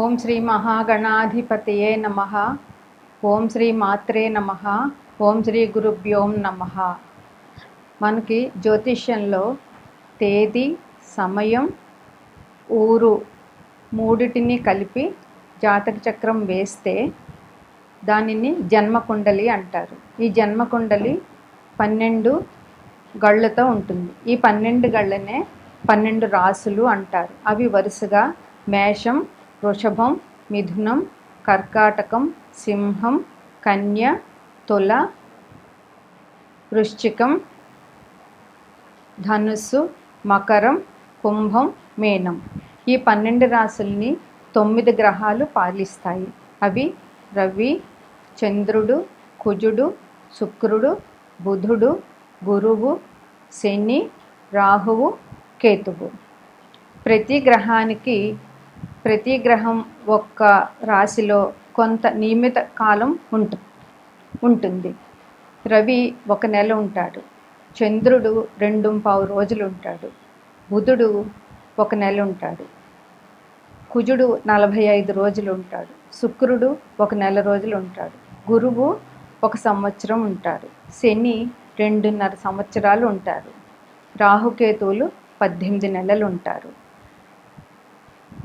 ఓం శ్రీ మహాగణాధిపతయే నమః. ఓం శ్రీ మాత్రే నమః. ఓం శ్రీ గురుభ్యోం నమః. మనకి జ్యోతిష్యంలో తేదీ, సమయం, ఊరు మూడిటిని కలిపి జాతక చక్రం వేస్తే దానిని జన్మకుండలి అంటారు. ఈ జన్మకుండలి 12 గళ్ళతో ఉంటుంది. ఈ 12 గళ్ళనే 12 రాసులు అంటారు. అవి వరుసగా మేషం, వృషభం, మిథునం, కర్కాటకం, సింహం, కన్య, తుల, వృశ్చికం, ధనుస్సు, మకరం, కుంభం, మీనం. ఈ 12 రాసుల్ని 9 గ్రహాలు పాలిస్తాయి. అవి రవి, చంద్రుడు, కుజుడు, శుక్రుడు, బుధుడు, గురువు, శని, రాహువు, కేతువు. ప్రతి గ్రహం ఒక్క రాశిలో కొంత నియమిత కాలం ఉంటుంది. రవి 1 నెల ఉంటాడు. చంద్రుడు 2.25 రోజులు ఉంటాడు. బుధుడు 1 నెల ఉంటాడు. కుజుడు 45 రోజులు ఉంటాడు. శుక్రుడు 1 నెల రోజులు ఉంటాడు. గురువు 1 సంవత్సరం ఉంటాడు. శని 2.5 సంవత్సరాలు ఉంటారు. రాహుకేతువులు 18 నెలలు ఉంటారు.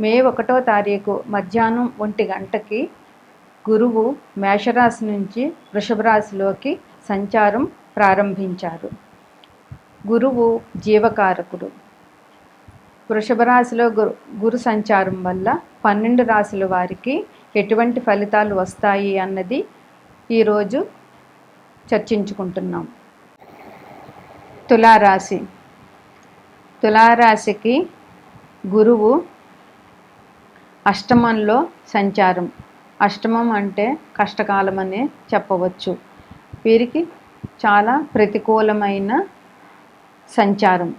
మే 1వ తారీఖు మధ్యాహ్నం 1 గంటకి గురువు మేషరాశి నుంచి వృషభ రాశిలోకి సంచారం ప్రారంభించారు. గురువు జీవకారకుడు. వృషభ రాశిలో గురు సంచారం వల్ల 12 రాశుల వారికి ఎటువంటి ఫలితాలు వస్తాయి అన్నది ఈరోజు చర్చించుకుంటున్నాం. తులారాశి. తులారాశికి గురువు అష్టమంలో సంచారం. అష్టమం అంటే కష్టకాలం అనే చెప్పవచ్చు. వీరికి చాలా ప్రతికూలమైన సంచారం.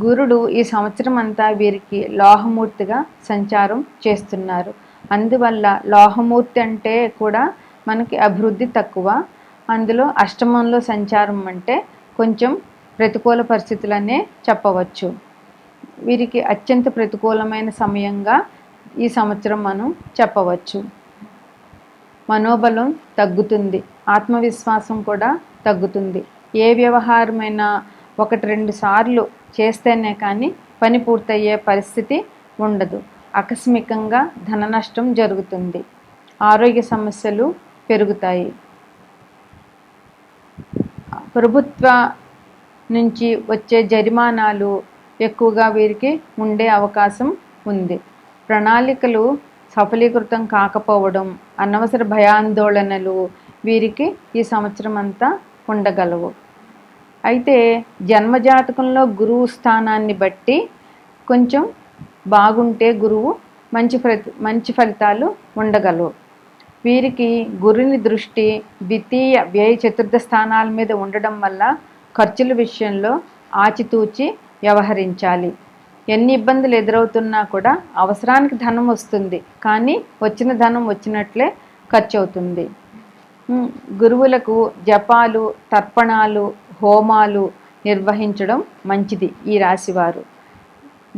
గురుడు ఈ సంవత్సరం అంతా వీరికి లోహమూర్తిగా సంచారం చేస్తున్నారు. అందువల్ల లోహమూర్తి అంటే కూడా మనకి అభివృద్ధి తక్కువ. అందులో అష్టమంలో సంచారం అంటే కొంచెం ప్రతికూల పరిస్థితులనే చెప్పవచ్చు. వీరికి అత్యంత ప్రతికూలమైన సమయంగా ఈ సంవత్సరం మనం చెప్పవచ్చు. మనోబలం తగ్గుతుంది. ఆత్మవిశ్వాసం కూడా తగ్గుతుంది. ఏ వ్యవహారమైనా 1-2 సార్లు చేస్తేనే కానీ పని పూర్తయ్యే పరిస్థితి ఉండదు. ఆకస్మికంగా ధన నష్టం జరుగుతుంది. ఆరోగ్య సమస్యలు పెరుగుతాయి. ప్రభుత్వ నుంచి వచ్చే జరిమానాలు ఎక్కువగా వీరికి ఉండే అవకాశం ఉంది. ప్రణాళికలు సఫలీకృతం కాకపోవడం, అనవసర భయాందోళనలు వీరికి ఈ సంవత్సరం అంతా ఉండగలవు. అయితే జన్మజాతకంలో గురువు స్థానాన్ని బట్టి కొంచెం బాగుంటే గురువు మంచి ఫలితాలు ఉండగలవు. వీరికి గురుని దృష్టి ద్వితీయ, వ్యయ, చతుర్థ స్థానాల మీద ఉండడం వల్ల ఖర్చుల విషయంలో ఆచితూచి వ్యవహరించాలి. ఎన్ని ఇబ్బందులు ఎదురవుతున్నా కూడా అవసరానికి ధనం వస్తుంది, కానీ వచ్చిన ధనం వచ్చినట్లే ఖర్చు అవుతుంది. గురువులకు జపాలు, తర్పణాలు, హోమాలు నిర్వహించడం మంచిది. ఈ రాశివారు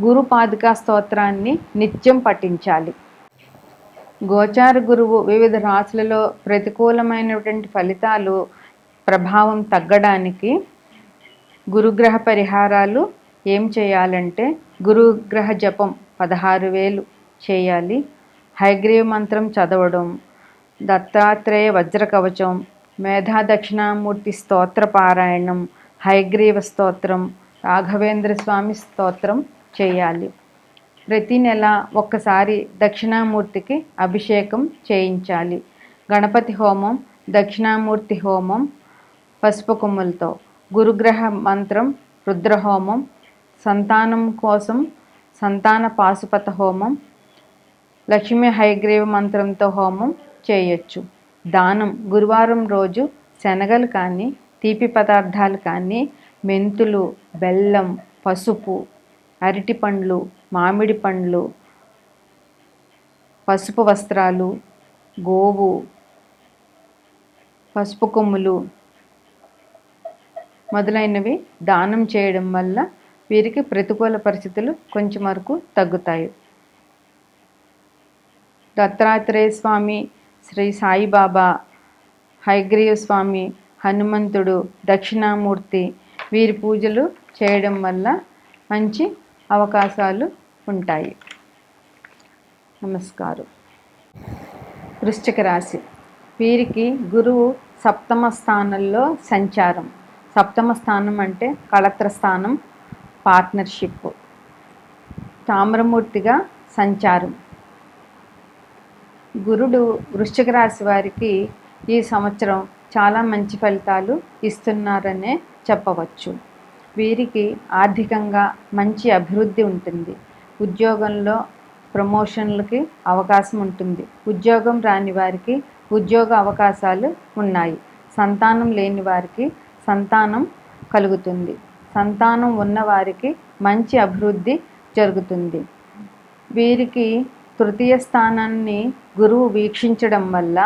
గురు పాదుకా స్తోత్రాన్ని నిత్యం పఠించాలి. గోచార గురువు వివిధ రాశులలో ప్రతికూలమైనటువంటి ఫలితాలు ప్రభావం తగ్గడానికి గురుగ్రహ పరిహారాలు ఏం చేయాలంటే, గురుగ్రహ జపం 16,000 చేయాలి. హయగ్రీవ మంత్రం చదవడం, దత్తాత్రేయ వజ్రకవచం, మేధా దక్షిణామూర్తి స్తోత్ర పారాయణం, హయగ్రీవ స్తోత్రం, రాఘవేంద్ర స్వామి స్తోత్రం చేయాలి. ప్రతి నెల ఒక్కసారి దక్షిణామూర్తికి అభిషేకం చేయించాలి. గణపతి హోమం, దక్షిణామూర్తి హోమం పసుపు కొమ్ములతో, గురుగ్రహ మంత్రం రుద్రహోమం, సంతానం కోసం సంతాన పాశుపత హోమం, లక్ష్మీ హయగ్రీవ మంత్రంతో హోమం చేయొచ్చు. దానం. గురువారం రోజు శనగలు కానీ, తీపి పదార్థాలు కానీ, మెంతులు, బెల్లం, పసుపు, అరటి పండ్లు, మామిడి పండ్లు, పసుపు వస్త్రాలు, గోవు, పసుపు కొమ్ములు మొదలైనవి దానం చేయడం వల్ల వీరికి ప్రతికూల పరిస్థితులు కొంచెం వరకు తగ్గుతాయి. దత్తాత్రేయ స్వామి, శ్రీ సాయిబాబా, హయగ్రీవ స్వామి, హనుమంతుడు, దక్షిణామూర్తి వీరి పూజలు చేయడం వల్ల మంచి అవకాశాలు ఉంటాయి. నమస్కారం. వృశ్చిక రాశి వీరికి గురువు సప్తమ స్థానంలో సంచారం. సప్తమ స్థానం అంటే కళత్ర స్థానం, పార్ట్నర్షిప్. తామ్రమూర్తిగా సంచారం. గురుడు వృశ్చిక రాశి వారికి ఈ సంవత్సరం చాలా మంచి ఫలితాలు ఇస్తున్నారనే చెప్పవచ్చు. వీరికి ఆర్థికంగా మంచి అభివృద్ధి ఉంటుంది. ఉద్యోగంలో ప్రమోషన్లకి అవకాశం ఉంటుంది. ఉద్యోగం రాని వారికి ఉద్యోగ అవకాశాలు ఉన్నాయి. సంతానం లేని వారికి సంతానం కలుగుతుంది. సంతానం ఉన్నవారికి మంచి అభివృద్ధి జరుగుతుంది. వీరికి తృతీయ స్థానాన్ని గురువు వీక్షించడం వల్ల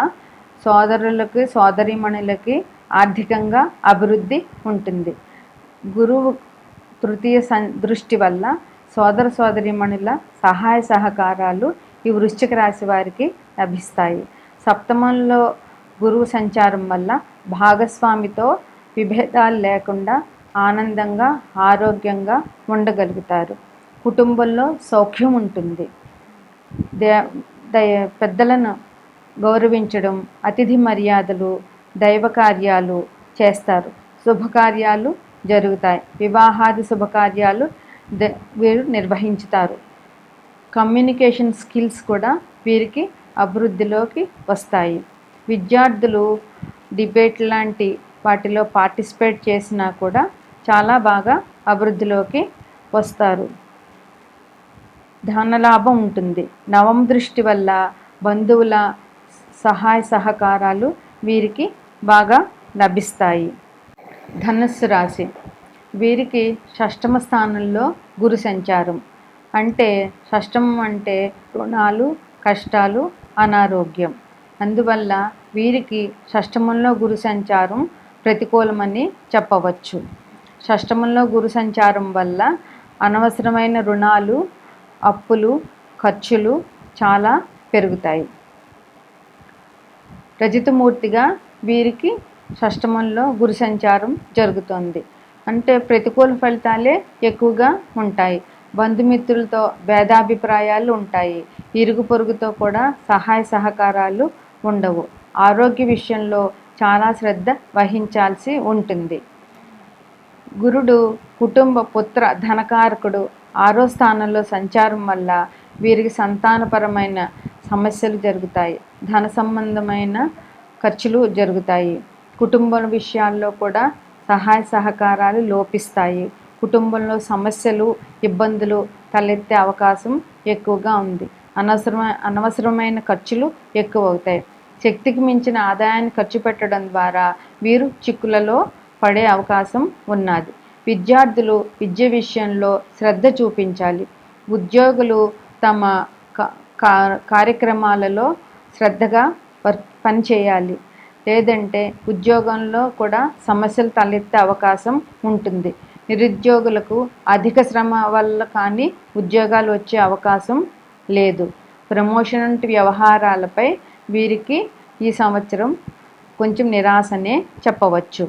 సోదరులకి, సోదరీమణులకి ఆర్థికంగా అభివృద్ధి ఉంటుంది. గురువు తృతీయ దృష్టి వల్ల సోదర సోదరీమణుల సహాయ సహకారాలు ఈ వృశ్చిక రాశి వారికి లభిస్తాయి. సప్తమంలో గురువు సంచారం వల్ల భాగస్వామితో విభేదాలు లేకుండా ఆనందంగా, ఆరోగ్యంగా ఉండగలుగుతారు. కుటుంబంలో సౌఖ్యం ఉంటుంది. పెద్దలను గౌరవించడం, అతిథి మర్యాదలు, దైవ కార్యాలు చేస్తారు. శుభకార్యాలు జరుగుతాయి. వివాహాది శుభకార్యాలు వీరు నిర్వహించుతారు. కమ్యూనికేషన్ స్కిల్స్ కూడా వీరికి అభివృద్ధిలోకి వస్తాయి. విద్యార్థులు డిబేట్ లాంటి వాటిలో పార్టిసిపేట్ చేసినా కూడా చాలా బాగా అభివృద్ధిలోకి వస్తారు. ధనలాభం ఉంటుంది. నవమ దృష్టి వల్ల బంధువుల సహాయ సహకారాలు వీరికి బాగా లభిస్తాయి. ధనుస్సు రాశి వీరికి షష్టమ స్థానంలో గురు సంచారం. అంటే షష్టమం అంటే రుణాలు, కష్టాలు, అనారోగ్యం. అందువల్ల వీరికి షష్టమంలో గురు సంచారం ప్రతికూలమని చెప్పవచ్చు. షష్టమంలో గురు సంచారం వల్ల అనవసరమైన రుణాలు, అప్పులు, ఖర్చులు చాలా పెరుగుతాయి. రజితమూర్తిగా వీరికి షష్టమంలో గురు సంచారం జరుగుతుంది. అంటే ప్రతికూల ఫలితాలే ఎక్కువగా ఉంటాయి. బంధుమిత్రులతో భేదాభిప్రాయాలు ఉంటాయి. ఇరుగు పొరుగుతో కూడా సహాయ సహకారాలు ఉండవు. ఆరోగ్య విషయంలో చాలా శ్రద్ధ వహించాల్సి ఉంటుంది. గురుడు కుటుంబ, పుత్ర, ధనకారకుడు 6వ స్థానంలో సంచారం వల్ల వీరికి సంతానపరమైన సమస్యలు జరుగుతాయి. ధన సంబంధమైన ఖర్చులు జరుగుతాయి. కుటుంబ విషయాల్లో కూడా సహాయ సహకారాలు లోపిస్తాయి. కుటుంబంలో సమస్యలు, ఇబ్బందులు తలెత్తే అవకాశం ఎక్కువగా ఉంది. అనవసరమైన ఖర్చులు ఎక్కువ అవుతాయి. శక్తికి మించిన ఆదాయాన్ని ఖర్చు పెట్టడం ద్వారా వీరు చిక్కులలో పడే అవకాశం ఉన్నది. విద్యార్థులు విద్య విషయంలో శ్రద్ధ చూపించాలి. ఉద్యోగులు తమ కార్యక్రమాలలో శ్రద్ధగా పనిచేయాలి. లేదంటే ఉద్యోగంలో కూడా సమస్యలు తలెత్తే అవకాశం ఉంటుంది. నిరుద్యోగులకు అధిక శ్రమ వల్ల కానీ ఉద్యోగాలు వచ్చే అవకాశం లేదు. ప్రమోషన్ వంటి వ్యవహారాలపై వీరికి ఈ సంవత్సరం కొంచెం నిరాశనే చెప్పవచ్చు.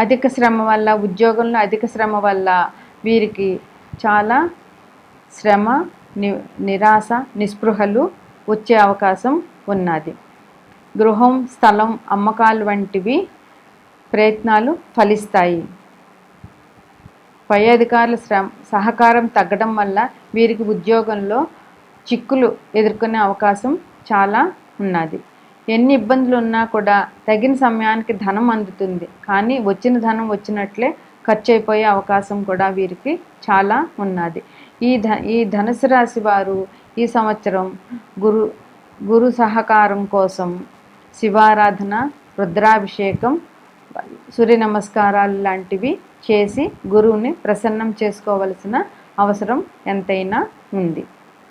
అధిక శ్రమ వల్ల, ఉద్యోగంలో అధిక శ్రమ వల్ల వీరికి చాలా శ్రమ, నిరాశ, నిస్పృహలు వచ్చే అవకాశం ఉన్నది. గృహం, స్థలం అమ్మకాలు వంటివి ప్రయత్నాలు ఫలిస్తాయి. పై అధికారుల సహకారం తగ్గడం వల్ల వీరికి ఉద్యోగంలో చిక్కులు ఎదుర్కొనే అవకాశం చాలా ఉన్నది. ఎన్ని ఇబ్బందులు ఉన్నా కూడా తగిన సమయానికి ధనం అందుతుంది. కానీ వచ్చిన ధనం వచ్చినట్లే ఖర్చు అయిపోయే అవకాశం కూడా వీరికి చాలా ఉన్నది. ఈ ధనుసు రాశి వారు ఈ సంవత్సరం గురు సహకారం కోసం శివారాధన, రుద్రాభిషేకం, సూర్య నమస్కారాలు లాంటివి చేసి గురువుని ప్రసన్నం చేసుకోవలసిన అవసరం ఎంతైనా ఉంది.